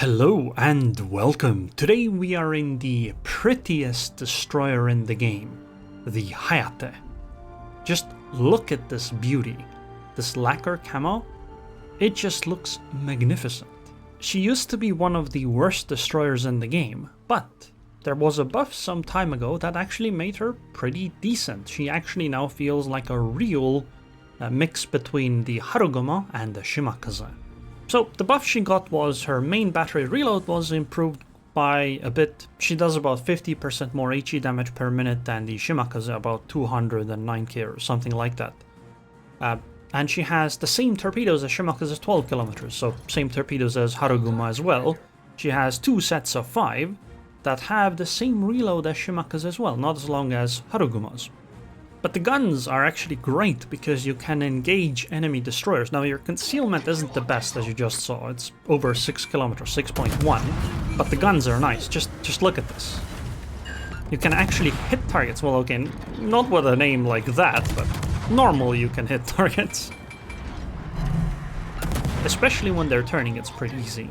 Hello and welcome. Today we are in the prettiest destroyer in the game, the Hayate. Just look at this beauty. This lacquer camo, it just looks magnificent. She used to be one of the worst destroyers in the game, but there was a buff some time ago that actually made her pretty decent. She actually now feels like a real mix between the Harugumo and the Shimakaze. So the buff she got was her main battery reload was improved by a bit. She does about 50% more HE damage per minute than the Shimakaze, about 209k or something like that. And she has the same torpedoes as Shimakaze's 12 kilometers, so same torpedoes as Harugumo as well. She has two sets of 5 that have the same reload as Shimakaze as well, not as long as Harugumo's. But the guns are actually great because you can engage enemy destroyers. Now your concealment isn't the best, as you just saw. It's over 6 kilometers, 6.1, but the guns are nice. Just look at this. You can actually hit targets. Well, okay, not with a name like that, but normally you can hit targets. Especially when they're turning, it's pretty easy.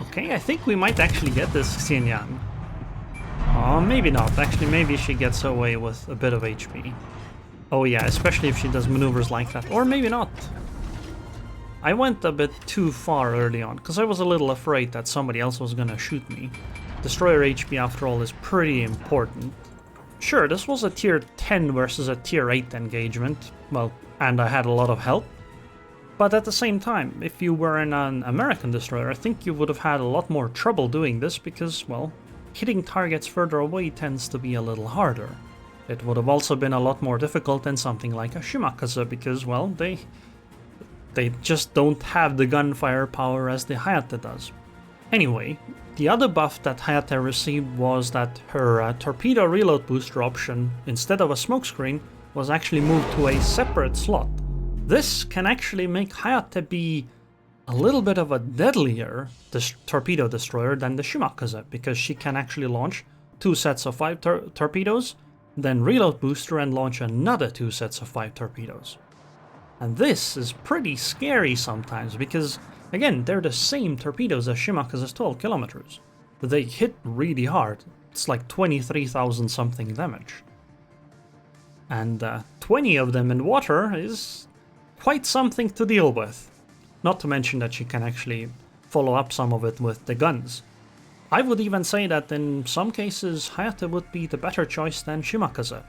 Okay, I think we might actually get this Xinyan. Oh, maybe not. Actually, maybe she gets away with a bit of HP. Oh yeah, especially if she does maneuvers like that. Or maybe not. I went a bit too far early on, because I was a little afraid that somebody else was gonna shoot me. Destroyer HP, after all, is pretty important. Sure, this was a tier 10 versus a tier 8 engagement. Well, and I had a lot of help. But at the same time, if you were in an American destroyer, I think you would have had a lot more trouble doing this because, well, hitting targets further away tends to be a little harder. It would have also been a lot more difficult than something like a Shimakaze because, well, they just don't have the gunfire power as the Hayate does. Anyway, the other buff that Hayate received was that her torpedo reload booster option, instead of a smokescreen, was actually moved to a separate slot. This can actually make Hayate be a little bit of a deadlier torpedo destroyer than the Shimakaze, because she can actually launch 2 sets of 5 torpedoes, then reload booster and launch another 2 sets of 5 torpedoes. And this is pretty scary sometimes because, again, they're the same torpedoes as Shimakaze's 12 kilometers. But they hit really hard. It's like 23,000 something damage. And 20 of them in water is quite something to deal with. Not to mention that she can actually follow up some of it with the guns. I would even say that in some cases Hayate would be the better choice than Shimakaze.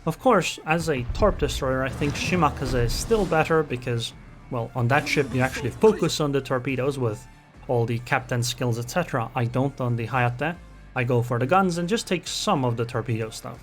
Of course, as a torp destroyer, I think Shimakaze is still better because, well, on that ship you actually focus on the torpedoes with all the captain skills, etc. I don't on the Hayate. I go for the guns and just take some of the torpedo stuff.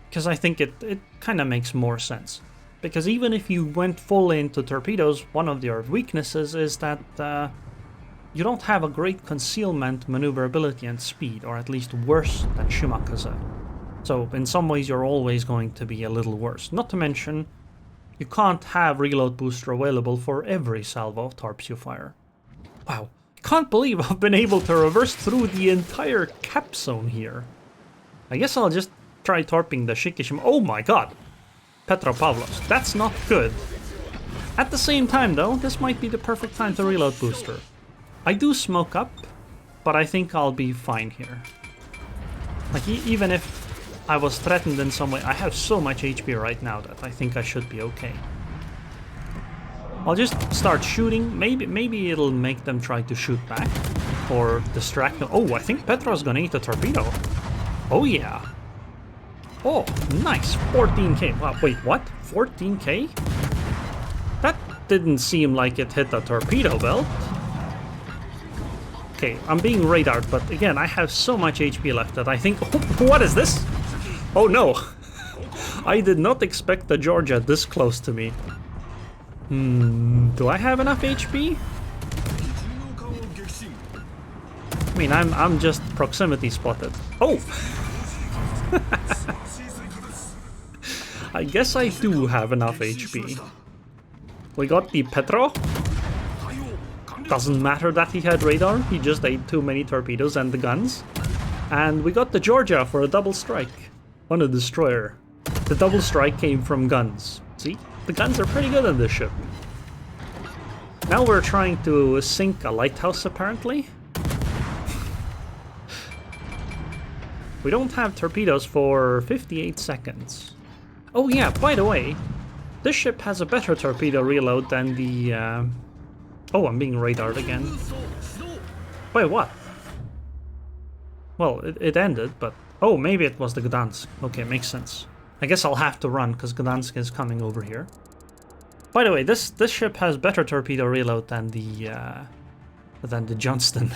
Because I think it kind of makes more sense. Because even if you went full into torpedoes, one of your weaknesses is that you don't have a great concealment, maneuverability and speed, or at least worse than Shimakaze. So in some ways you're always going to be a little worse. Not to mention, you can't have reload booster available for every salvo of torps you fire. Wow, I can't believe I've been able to reverse through the entire cap zone here. I guess I'll just try torping the Shikishima. Oh my god! Petropavlovsk. That's not good. At the same time though, this might be the perfect time to reload booster. I do smoke up, but I think I'll be fine here. Like even if I was threatened in some way, I have so much HP right now that I think I should be okay. I'll just start shooting. Maybe it'll make them try to shoot back or distract them. Oh, I think Petro's gonna eat a torpedo. Oh yeah. Oh, nice, 14k. Wow, wait, what? 14k? That didn't seem like it hit a torpedo belt. Okay, I'm being radared, but again, I have so much HP left that I think... Oh, what is this? Oh no! I did not expect the Georgia this close to me. Do I have enough HP? I mean, I'm just proximity spotted. Oh! I guess I do have enough HP. We got the Petro. Doesn't matter that he had radar, he just ate too many torpedoes and the guns. And we got the Georgia for a double strike on a destroyer. The double strike came from guns. See? The guns are pretty good on this ship. Now we're trying to sink a lighthouse, apparently. We don't have torpedoes for 58 seconds. Oh yeah, by the way, this ship has a better torpedo reload than the... Oh, I'm being radared again. Wait, what? Well, it ended, but... Oh, maybe it was the Gdansk. Okay, makes sense. I guess I'll have to run, because Gdansk is coming over here. By the way, this ship has better torpedo reload than the Johnston.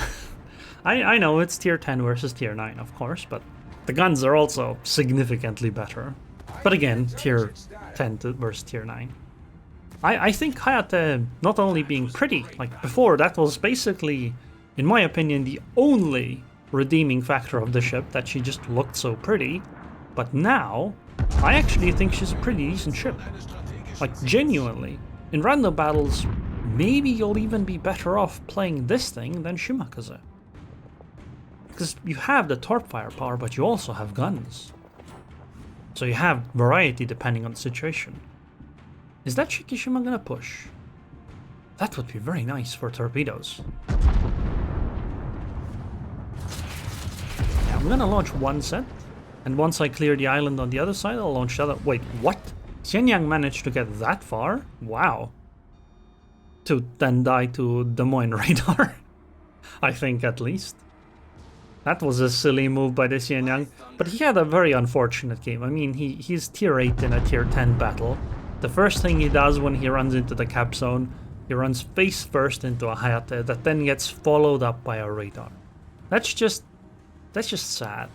I know it's tier 10 versus tier 9, of course, but the guns are also significantly better. But again, tier 10 versus tier 9. I think Hayate not only being pretty, like before, that was basically, in my opinion, the only redeeming factor of the ship, that she just looked so pretty. But now, I actually think she's a pretty decent ship. Like, genuinely. In random battles, maybe you'll even be better off playing this thing than Shimakaze. Because you have the torp firepower, but you also have guns. So you have variety depending on the situation. Is that Shikishima gonna push? That would be very nice for torpedoes. Yeah, I'm gonna launch one set, and once I clear the island on the other side, I'll launch the other. Wait, what? Xianyang managed to get that far? Wow. To then die to Des Moines radar. I think, at least. That was a silly move by the Xianyang, but he had a very unfortunate game. I mean, he's tier 8 in a tier 10 battle. The first thing he does when he runs into the cap zone, he runs face first into a Hayate that then gets followed up by a radar. That's just sad.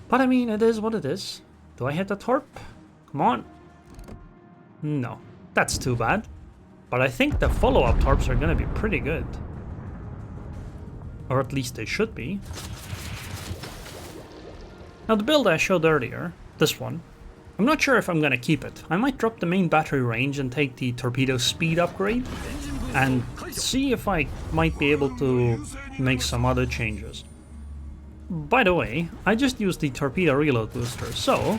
But I mean, it is what it is. Do I hit a torp? Come on. No, that's too bad. But I think the follow-up torps are gonna be pretty good. Or at least they should be. Now the build I showed earlier, this one, I'm not sure if I'm gonna keep it. I might drop the main battery range and take the torpedo speed upgrade and see if I might be able to make some other changes. By the way, I just used the torpedo reload booster, so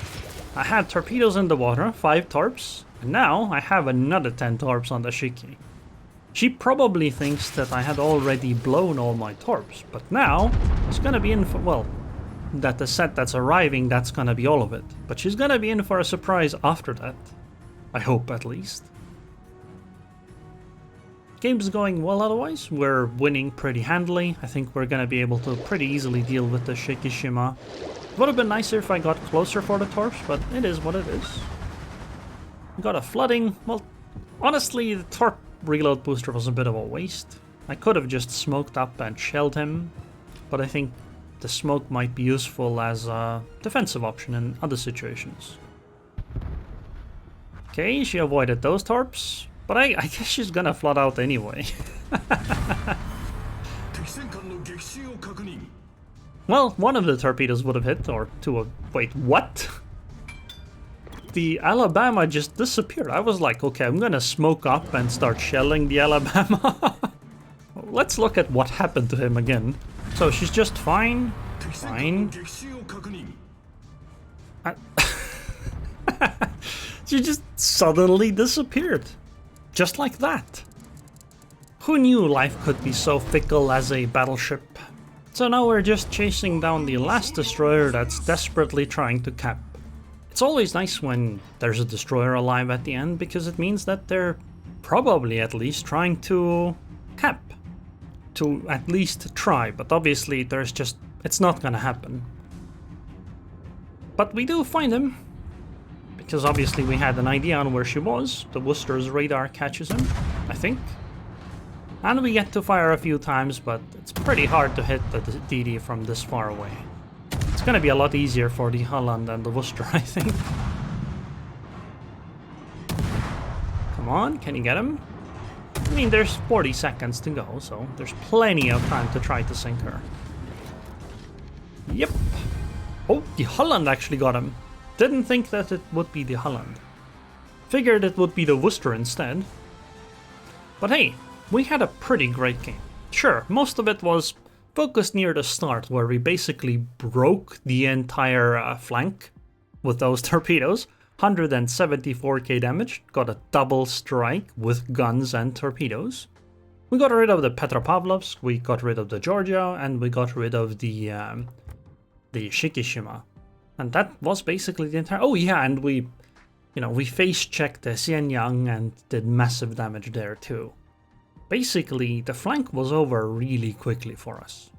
I had torpedoes in the water, 5 torps, and now I have another 10 torps on the Shiki. She probably thinks that I had already blown all my torps, but now it's gonna be in for, well, that the set that's arriving, that's gonna be all of it. But she's gonna be in for a surprise after that. I hope, at least. Game's going well otherwise. We're winning pretty handily. I think we're gonna be able to pretty easily deal with the Shikishima. It would have been nicer if I got closer for the torps, but it is what it is. We got a flooding. Well, honestly, the torp reload booster was a bit of a waste. I could have just smoked up and shelled him, but I think the smoke might be useful as a defensive option in other situations. Okay, she avoided those torps. But I guess she's gonna flood out anyway. Well, one of the torpedoes would have hit, or two of... Wait, what? The Alabama just disappeared. I was like, okay, I'm gonna smoke up and start shelling the Alabama. Let's look at what happened to him again. So she's just fine. Fine. She just suddenly disappeared. Just like that. Who knew life could be so fickle as a battleship? So now we're just chasing down the last destroyer that's desperately trying to cap. It's always nice when there's a destroyer alive at the end, because it means that they're probably at least trying to cap. To at least try, but obviously it's not gonna happen. But we do find him. Because obviously we had an idea on where she was. The Worcester's radar catches him, I think. And we get to fire a few times, but it's pretty hard to hit the DD from this far away. It's gonna be a lot easier for the Holland and the Worcester, I think. Come on, can you get him? I mean, there's 40 seconds to go, so there's plenty of time to try to sink her. Yep. Oh, the Holland actually got him. Didn't think that it would be the Holland. Figured it would be the Worcester instead. But hey, we had a pretty great game. Sure, most of it was focused near the start, where we basically broke the entire flank with those torpedoes. 174k damage, got a double strike with guns and torpedoes. We got rid of the Petropavlovsk, we got rid of the Georgia, and we got rid of the Shikishima. And that was basically the entire... Oh yeah, and we face-checked the Xianyang and did massive damage there too. Basically, the flank was over really quickly for us.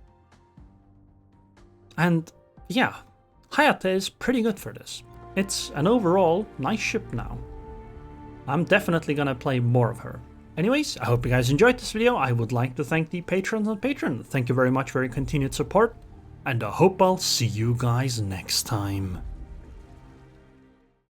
And yeah, Hayate is pretty good for this. It's an overall nice ship now. I'm definitely gonna play more of her. Anyways, I hope you guys enjoyed this video. I would like to thank the patrons on Patreon. Thank you very much for your continued support, and I hope I'll see you guys next time.